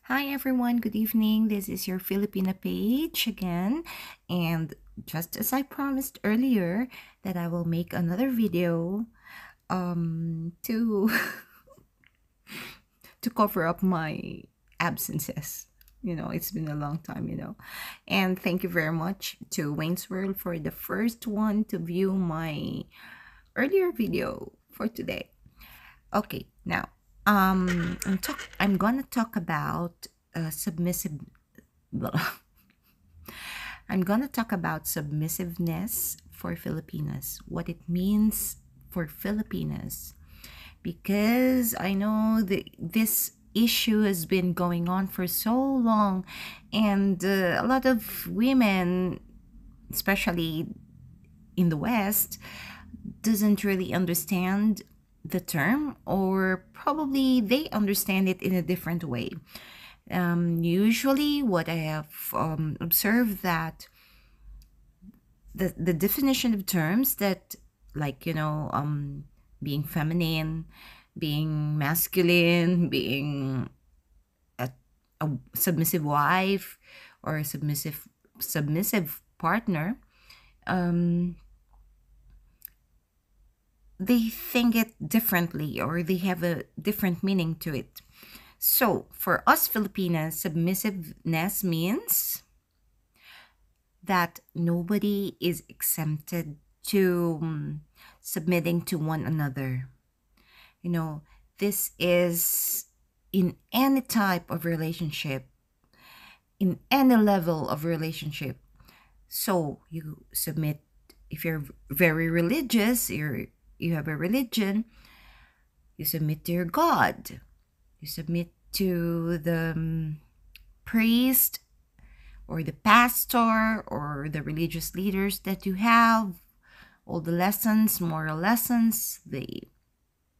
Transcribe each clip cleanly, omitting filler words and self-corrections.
Hi everyone, good evening. This is your Filipina page again. And just as I promised earlier that I will make another video to to cover up my absences. It's been a long time. And thank you very much to Wayne's World for the first one to view my earlier video for today. Okay, now I'm gonna talk about submissive. I'm gonna talk about submissiveness for Filipinas, what it means for Filipinas, because I know that this issue has been going on for so long, and a lot of women, especially in the West, doesn't really understand the term, or probably they understand it in a different way. Usually what I have observed that the definition of terms that, like, being feminine, being masculine, being a, a submissive wife, or a submissive partner, um, they think it differently, or they have a different meaning to it. So for us Filipinas, submissiveness means that nobody is exempted to submitting to one another. You know, this is in any type of relationship, in any level of relationship. So you submit. If you're very religious, you have a religion, you submit to your God. You submit to the priest, or the pastor, or the religious leaders that you have, all the lessons, moral lessons, the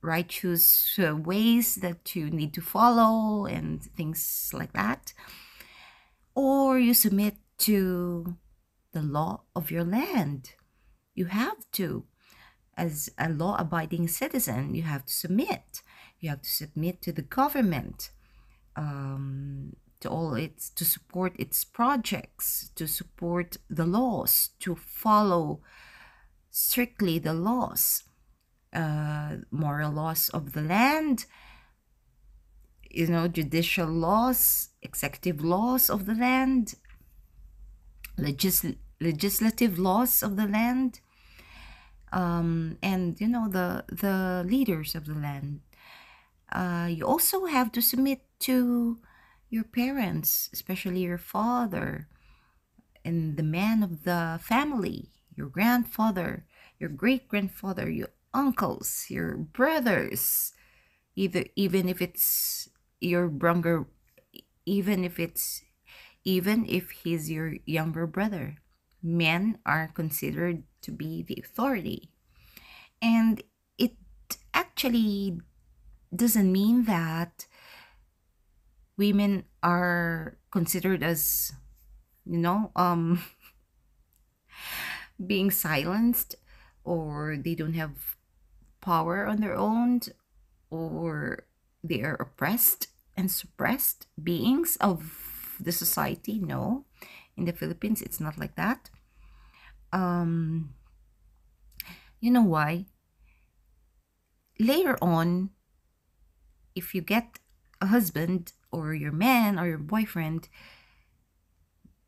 righteous ways that you need to follow, and things like that. Or you submit to the law of your land. You have to. As a law-abiding citizen, you have to submit. You have to submit to the government, to support its projects, to support the laws, to follow strictly the laws, moral laws of the land, judicial laws, executive laws of the land, legislative laws of the land, and the leaders of the land. You also have to submit to your parents, especially your father and the man of the family, your grandfather, your great grandfather, your uncles, your brothers, even if it's your younger, even if he's your younger brother. Men are considered to be the authority. And it actually doesn't mean that women are considered as, you know, um, being silenced, or they don't have power on their own, or they are oppressed and suppressed beings of the society. No, in the Philippines, it's not like that. Um, you know why? Later on, if you get a husband, or your man, or your boyfriend,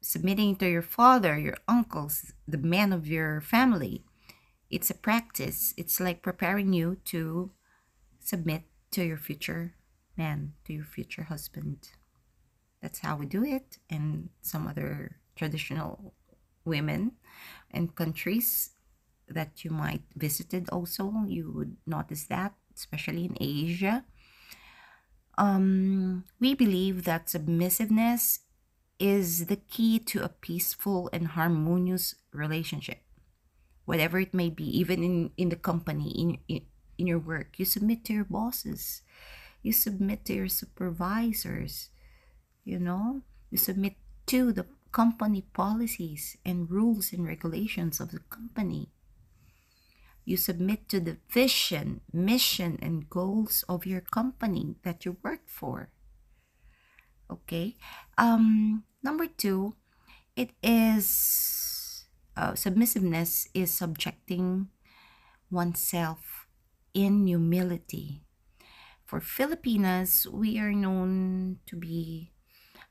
submitting to your father, your uncles, the man of your family, it's a practice. It's like preparing you to submit to your future man, to your future husband. That's how we do it. And some other traditional women and countries that you might visited also, you would notice that, especially in Asia. We believe that submissiveness is the key to a peaceful and harmonious relationship, whatever it may be. Even in the company, in your work, you submit to your bosses, you submit to your supervisors, you submit to the company policies and rules and regulations of the company. You submit to the vision, mission, and goals of your company that you work for. Okay. Number two, it is submissiveness is subjecting oneself in humility. For Filipinas, we are known to be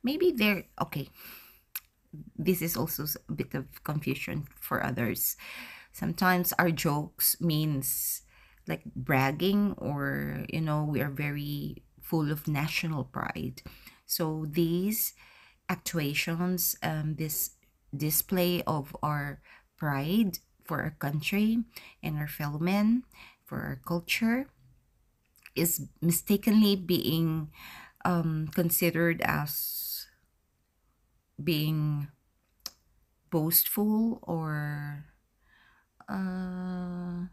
maybe there. Okay, this is also a bit of confusion for others. Sometimes our jokes means like bragging, or we are very full of national pride. So these actuations, this display of our pride for our country and our fellow men, for our culture, is mistakenly being considered as being boastful, or uh,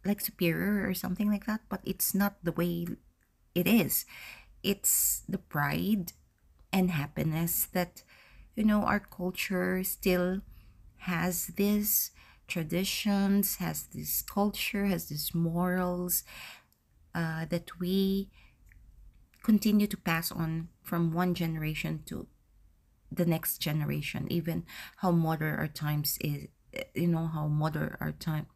like superior or something like that. But it's not the way it is. It's the pride and happiness that our culture still has this traditions, has this culture, has this morals, that we continue to pass on from one generation to the next generation. Even how modern our times is, how modern our time,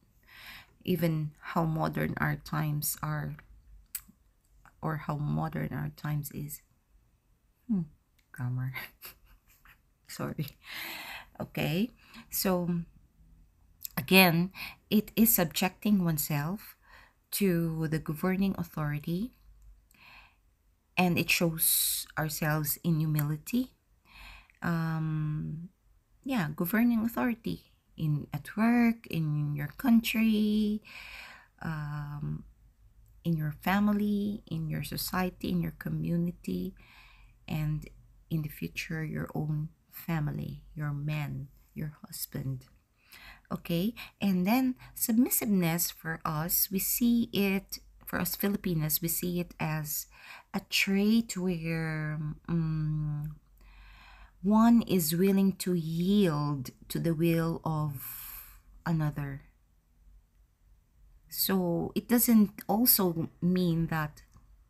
even how modern our times are, or how modern our times is. Grammar. Sorry. Okay. So again, it is subjecting oneself to the governing authority, and it shows ourselves in humility. Yeah, governing authority in at work, in your country, in your family, in your society, in your community, and in the future, your own family, your man, your husband. Okay, and then submissiveness for us, we see it, for us Filipinos, we see it as a trait where one is willing to yield to the will of another. So it doesn't also mean that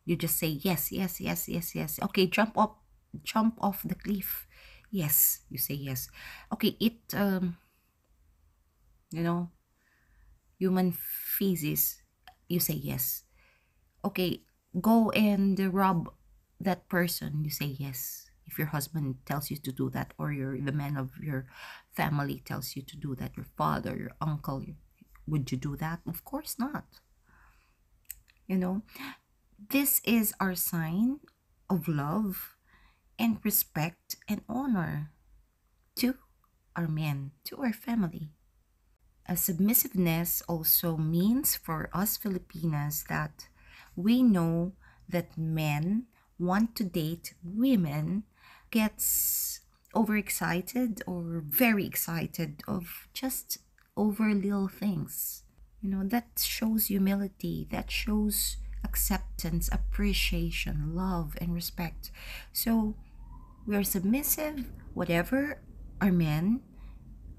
you just say yes, yes, yes, yes, yes. Okay, jump off the cliff. Yes, you say yes. Okay, eat you know, human feces. You say yes. Okay, go and rob that person. You say yes. If your husband tells you to do that, or the man of your family tells you to do that, your father, your uncle, would you do that? Of course not. You know, this is our sign of love and respect and honor to our men, to our family. A submissiveness also means for us Filipinas that we know that men want to date women, gets overexcited or very excited of just over little things. That shows humility, that shows acceptance, appreciation, love, and respect. So we are submissive, whatever our men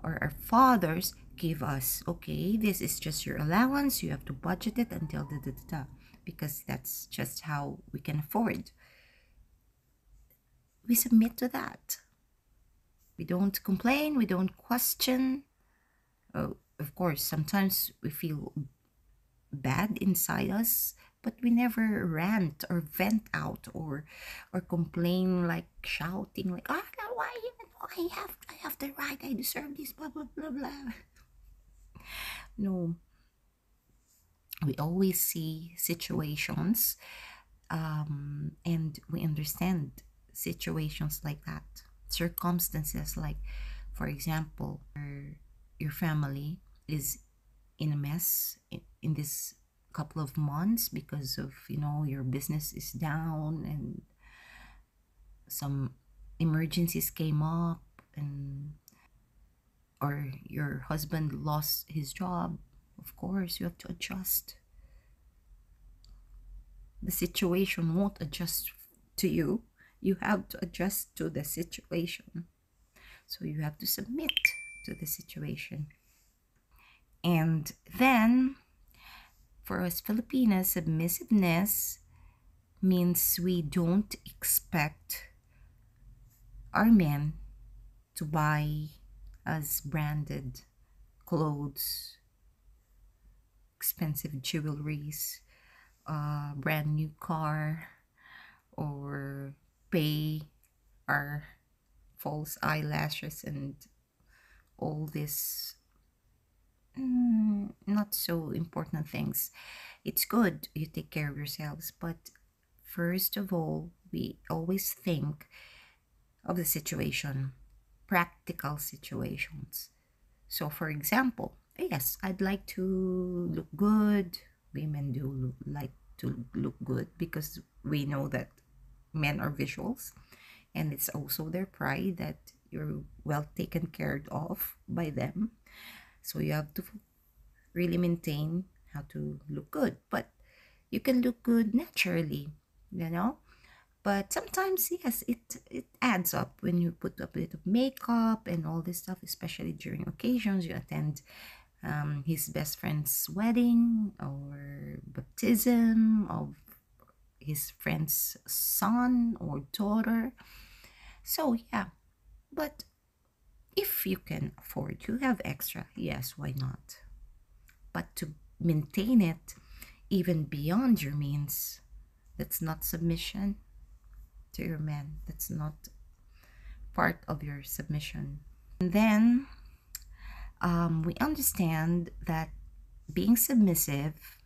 or our fathers give us. Okay, this is just your allowance. You have to budget it until da da da da, because that's just how we can afford. We submit to that. We don't complain. We don't question. Oh, of course, sometimes we feel bad inside us, but we never rant or vent out, or complain, like shouting, like, ah, why, I have the right, I deserve this, blah blah blah blah. No, we always see situations, and we understand situations like that, circumstances, like, for example, your family is in a mess in this couple of months because of your business is down, and some emergencies came up, and or your husband lost his job. Of course you have to adjust. The situation won't adjust to you. You have to adjust to the situation. So you have to submit to the situation. And then, for us Filipinas, submissiveness means we don't expect our men to buy us branded clothes, expensive jewelries, brand new car, or pay our false eyelashes and all this not so important things. It's good you take care of yourselves, but first of all, we always think of the situation, practical situations. So, for example, yes, I'd like to look good. Women do like to look good because we know that men are visuals, and it's also their pride that you're well taken care of by them. So you have to really maintain how to look good, but you can look good naturally, you know. But sometimes, yes, it adds up when you put a bit of makeup and all this stuff, especially during occasions you attend his best friend's wedding or baptism of his friend's son or daughter. So yeah, but if you can afford to have extra, yes, why not? But to maintain it even beyond your means, that's not submission to your man. That's not part of your submission. And then we understand that being submissive,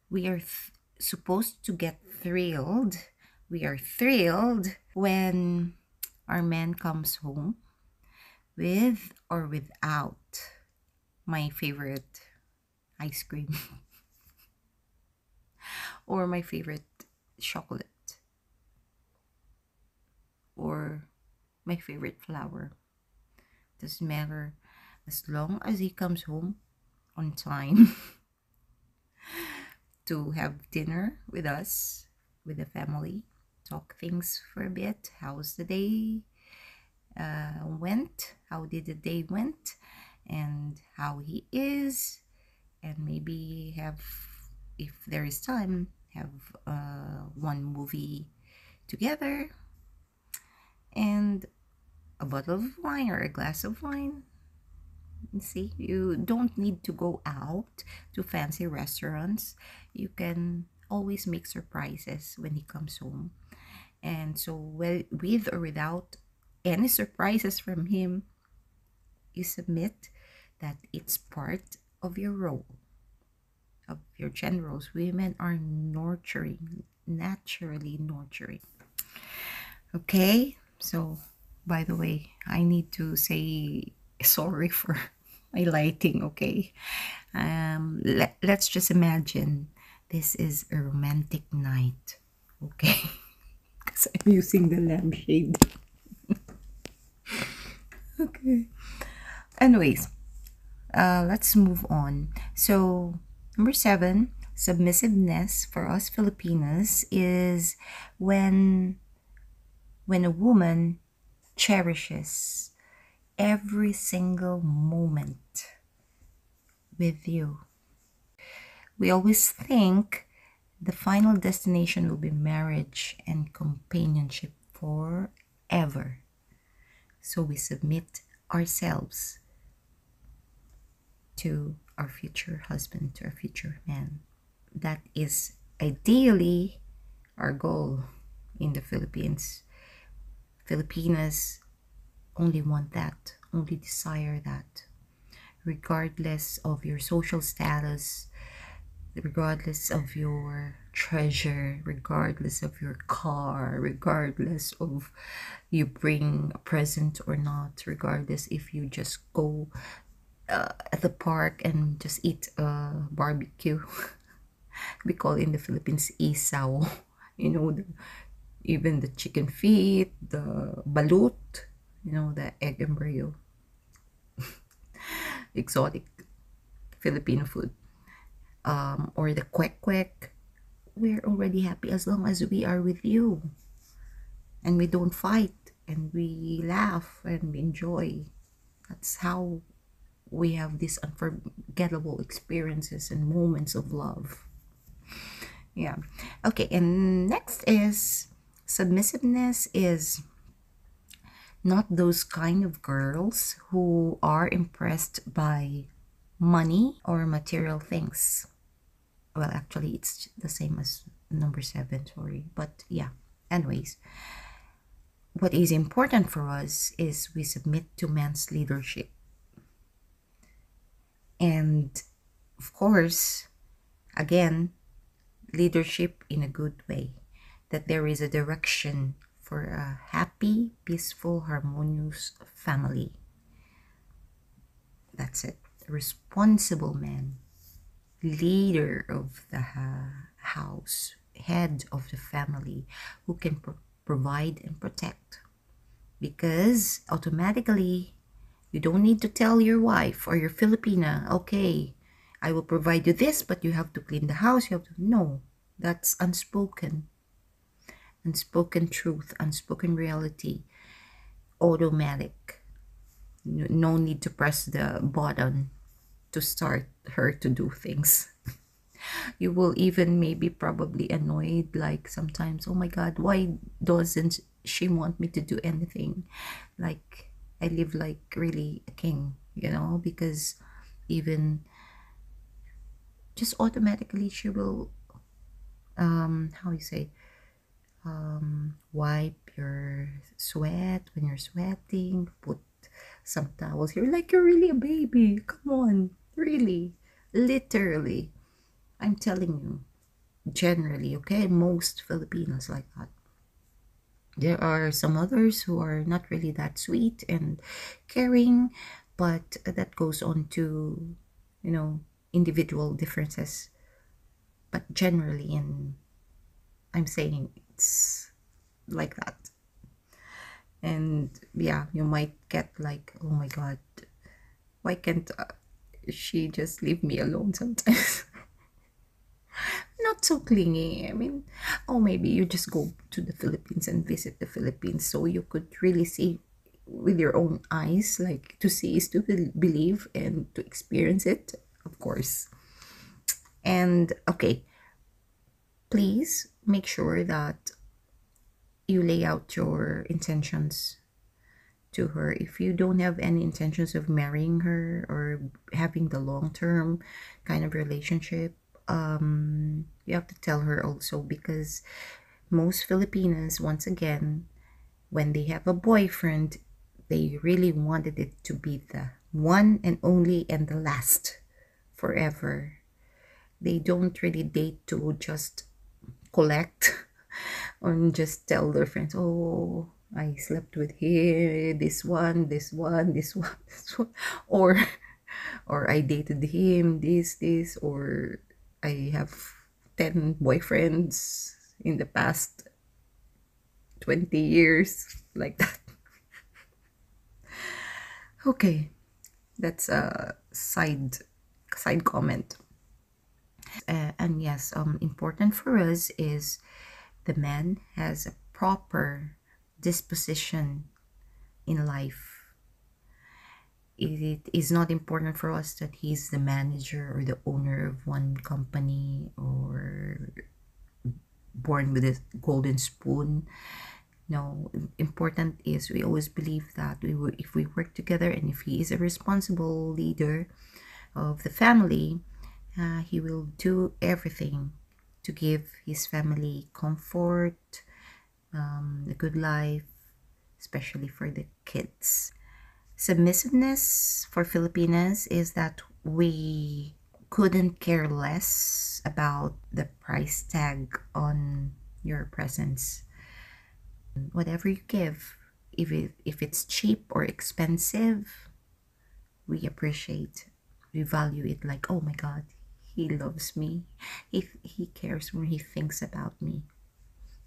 we are supposed to get thrilled. We are thrilled when our man comes home with or without my favorite ice cream or my favorite chocolate or my favorite flower. Doesn't matter, as long as he comes home on time to have dinner with us, with the family, talk things for a bit. How's the day went? How did the day went? And how he is, and maybe have, if there is time, have one movie together and a bottle of wine or a glass of wine. See, you don't need to go out to fancy restaurants. You can always make surprises when he comes home. And so, well, with or without any surprises from him, you submit that it's part of your role, of your generals. Women are nurturing, naturally nurturing. Okay, so by the way, I need to say sorry for my lighting. Okay, let's just imagine this is a romantic night. Okay, because I'm using the lampshade. Okay, anyways, let's move on. So number 7, submissiveness for us Filipinas is when a woman cherishes every single moment with you. We always think the final destination will be marriage and companionship forever. So we submit ourselves to our future husband, to our future man. That is ideally our goal in the Philippines. Filipinas only want that, only desire that, regardless of your social status, regardless of your treasure, regardless of your car, regardless of you bring a present or not, regardless if you just go at the park and just eat a barbecue. We call in the Philippines isaw. You know, even the chicken feet, the balut, you know, the egg embryo. Exotic Filipino food. Or the kwek kwek. We're already happy as long as we are with you. And we don't fight. And we laugh and we enjoy. That's how we have these unforgettable experiences and moments of love. Yeah. Okay, and next is submissiveness is not those kind of girls who are impressed by money or material things. Well, actually, it's the same as number seven, sorry. But yeah, anyways, what is important for us is we submit to man's leadership. And of course, again, leadership in a good way, that there is a direction for a happy, peaceful, harmonious family. That's it. A responsible man, leader of the house, head of the family, who can provide and protect. Because automatically, you don't need to tell your wife or your Filipina, okay, I will provide you this, but you have to clean the house. You have to. No, that's unspoken. Unspoken truth, unspoken reality, automatic. No need to press the button to start her to do things. You will even maybe probably annoyed, like sometimes, oh my god, why doesn't she want me to do anything? Like I live like really a king, because even just automatically she will how you say, wipe your sweat when you're sweating, put some towels here, like you're really a baby. Come on, really, literally, I'm telling you. Generally, okay, most Filipinos like that. There are some others who are not really that sweet and caring, but that goes on to, individual differences. But generally, and I'm saying it's like that. And yeah, you might get like, oh my god, why can't she just leave me alone sometimes? Not so clingy. I mean, oh, maybe you just go to the Philippines and visit the Philippines so you could really see with your own eyes. Like, to see is to believe, and to experience it, of course. And okay, please make sure that you lay out your intentions to her. If you don't have any intentions of marrying her or having the long term kind of relationship, you have to tell her also, because most Filipinas, once again, when they have a boyfriend, they really wanted it to be the one and only and the last forever. They don't really date to just collect and just tell their friends, oh, I slept with him, this one, this one, this one, this one, or I dated him, this, or I have 10 boyfriends in the past 20 years, like that. Okay, that's a side comment. And yes, important for us is the man has a proper disposition in life. It is not important for us that he's the manager or the owner of one company or born with a golden spoon. No, important is we always believe that if we work together, and if he is a responsible leader of the family, he will do everything to give his family comfort, a good life, especially for the kids. Submissiveness for Filipinas is that we couldn't care less about the price tag on your presence. Whatever you give, if it's cheap or expensive, we appreciate, we value it, like, oh my god, he loves me, he cares when he thinks about me.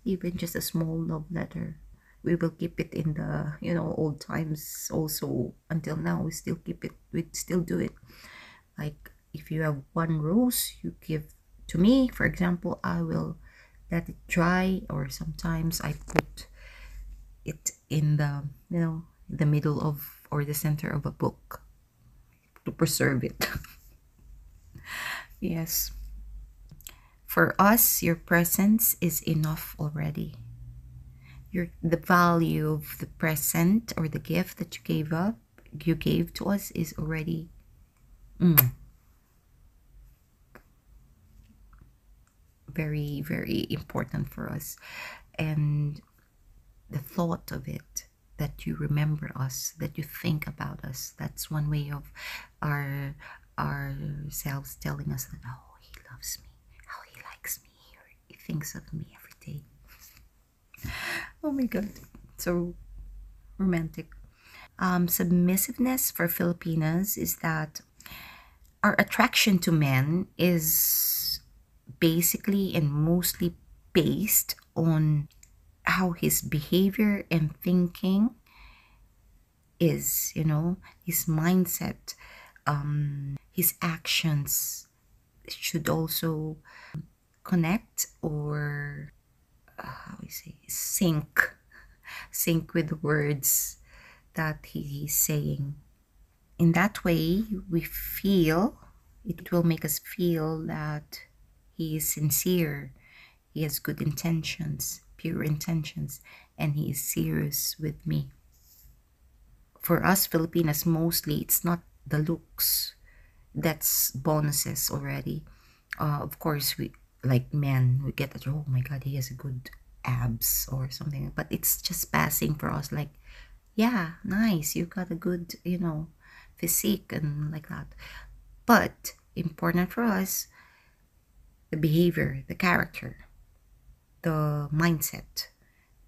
Even just a small love letter, we will keep it in the old times. Also, until now, we still keep it, we still do it. Like, if you have one rose you give to me, for example, I will let it dry, or sometimes I put it in the middle of, or the center of a book, to preserve it. Yes. For us, your presence is enough already. The value of the present or the gift that you gave to us is already very, very important for us. And the thought of it, that you remember us, that you think about us, that's one way of our ourselves telling us that, oh, he loves me, oh, he likes me, or he thinks of me every day. Oh my god, so romantic. Submissiveness for Filipinas is that our attraction to men is basically and mostly based on how his behavior and thinking is, his mindset, his actions should also connect, or how we say, sync with the words that he's saying. In that way, it will make us feel that he is sincere, he has good intentions, pure intentions, and he is serious with me. For us Filipinas, mostly it's not the looks, that's bonuses already. Of course, we, like men, we get that, oh my god, he has a good abs or something, but it's just passing for us, like, yeah, nice, you got a good, physique and like that. But important for us, the behavior, the character, the mindset,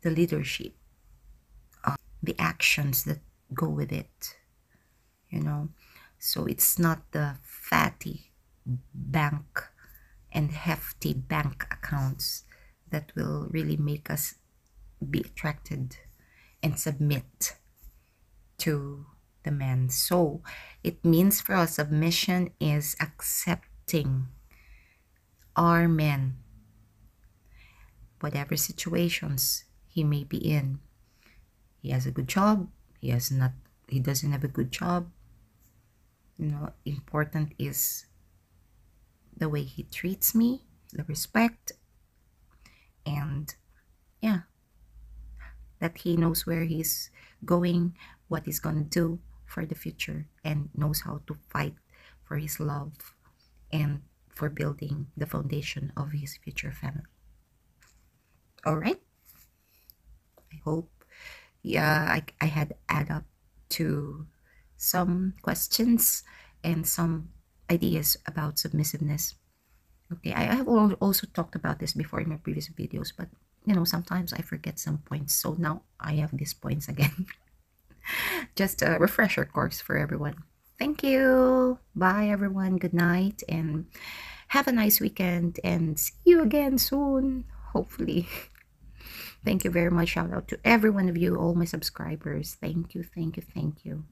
the leadership, the actions that go with it, so it's not the fatty bank and hefty bank accounts that will really make us be attracted and submit to the man. So it means for us, submission is accepting our man, whatever situations he may be in. He has a good job, he doesn't have a good job, important is the way he treats me, the respect, and yeah, that he knows where he's going, what he's gonna do for the future, and knows how to fight for his love and for building the foundation of his future family. All right, I hope, yeah, I had add up to some questions and some ideas about submissiveness. Okay, I have also talked about this before in my previous videos, but sometimes I forget some points, so now I have these points again. Just a refresher course for everyone. Thank you. Bye, everyone. Good night, and have a nice weekend, and see you again soon, hopefully. Thank you very much. Shout out to every one of you, all my subscribers. Thank you, thank you, thank you.